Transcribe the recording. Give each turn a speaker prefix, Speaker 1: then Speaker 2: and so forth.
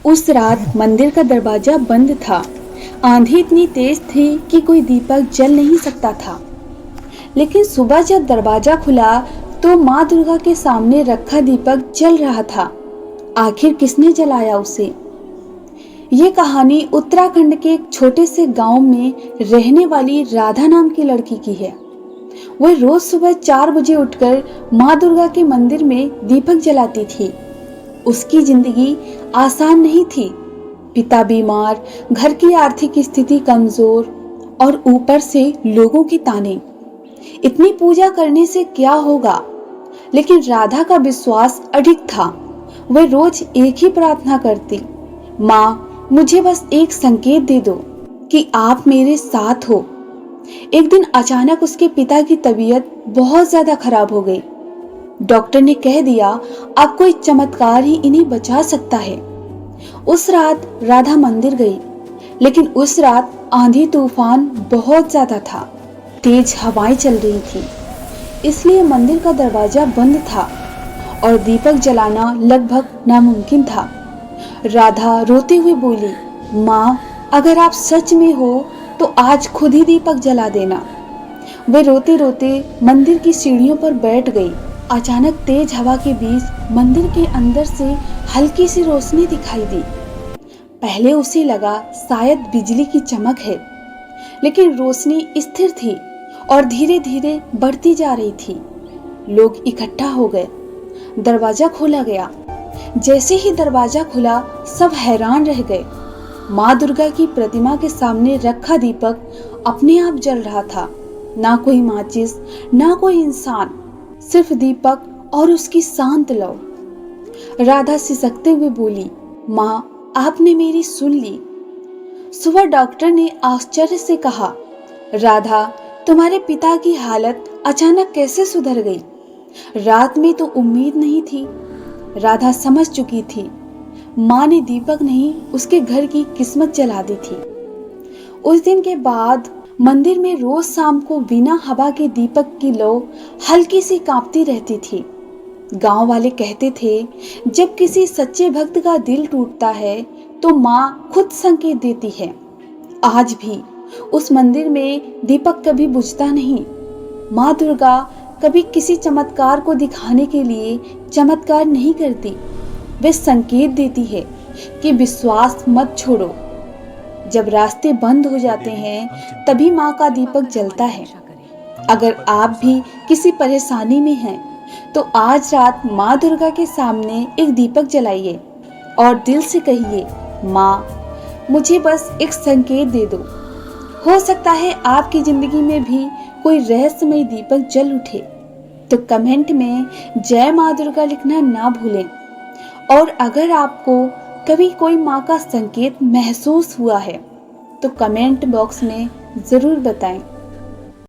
Speaker 1: उस रात मंदिर का दरवाजा बंद था। आंधी इतनी तेज थी कि कोई दीपक जल नहीं सकता था। लेकिन सुबह जब दरवाजा खुला तो माँ दुर्गा के सामने रखा दीपक जल रहा था। आखिर किसने जलाया उसे? ये कहानी उत्तराखंड के एक छोटे से गांव में रहने वाली राधा नाम की लड़की की है। वह रोज सुबह 4 बजे उठकर माँ दुर्गा के मंदिर में दीपक जलाती थी। उसकी जिंदगी आसान नहीं थी। पिता बीमार, घर की आर्थिक स्थिति कमजोर और ऊपर से लोगों के ताने। इतनी पूजा करने से क्या होगा? लेकिन राधा का विश्वास अडिग था। वह रोज एक ही प्रार्थना करती, माँ मुझे बस एक संकेत दे दो कि आप मेरे साथ हो। एक दिन अचानक उसके पिता की तबीयत बहुत ज्यादा खराब हो गई। डॉक्टर ने कह दिया अब कोई चमत्कार ही इन्हें बचा सकता है। उस रात राधा मंदिर गई, लेकिन उस रात आंधी तूफान बहुत ज्यादा था। तेज हवाएं चल रही थी, इसलिए मंदिर का दरवाजा बंद था और दीपक जलाना लगभग नामुमकिन था। राधा रोते हुए बोली, माँ अगर आप सच में हो तो आज खुद ही दीपक जला देना। वे रोते रोते मंदिर की सीढ़ियों पर बैठ गई। अचानक तेज हवा के बीच मंदिर के अंदर से हल्की सी रोशनी दिखाई दी। पहले उसे लगा शायद बिजली की चमक है, लेकिन रोशनी स्थिर थी और धीरे धीरे बढ़ती जा रही थी। लोग इकट्ठा हो गए। दरवाजा खोला गया। जैसे ही दरवाजा खुला सब हैरान रह गए। माँ दुर्गा की प्रतिमा के सामने रखा दीपक अपने आप जल रहा था। ना कोई माचिस, ना कोई इंसान, सिर्फ दीपक और उसकी शांत लौ। राधा सिसकते हुए बोली, माँ आपने मेरी सुन ली। सुबह डॉक्टर ने आश्चर्य से कहा, राधा तुम्हारे पिता की हालत अचानक कैसे सुधर गई? रात में तो उम्मीद नहीं थी। राधा समझ चुकी थी, माँ ने दीपक नहीं उसके घर की किस्मत जला दी थी। उस दिन के बाद मंदिर में रोज शाम को बिना हवा के दीपक की लौ हल्की सी कांपती रहती थी। गांव वाले कहते थे जब किसी सच्चे भक्त का दिल टूटता है तो माँ खुद संकेत देती है। आज भी उस मंदिर में दीपक कभी बुझता नहीं। माँ दुर्गा कभी किसी चमत्कार को दिखाने के लिए चमत्कार नहीं करती। वे संकेत देती है कि विश्वास मत छोड़ो। जब रास्ते बंद हो जाते हैं तभी माँ का दीपक जलता है। अगर आप भी किसी परेशानी में हैं तो आज रात माँ दुर्गा के सामने एक दीपक जलाइए और दिल से कहिए, माँ मुझे बस एक संकेत दे दो। हो सकता है आपकी जिंदगी में भी कोई रहस्यमय दीपक जल उठे। तो कमेंट में जय माँ दुर्गा लिखना ना भूलें। और अगर आपको कभी कोई माँ का संकेत महसूस हुआ है तो कमेंट बॉक्स में ज़रूर बताएं।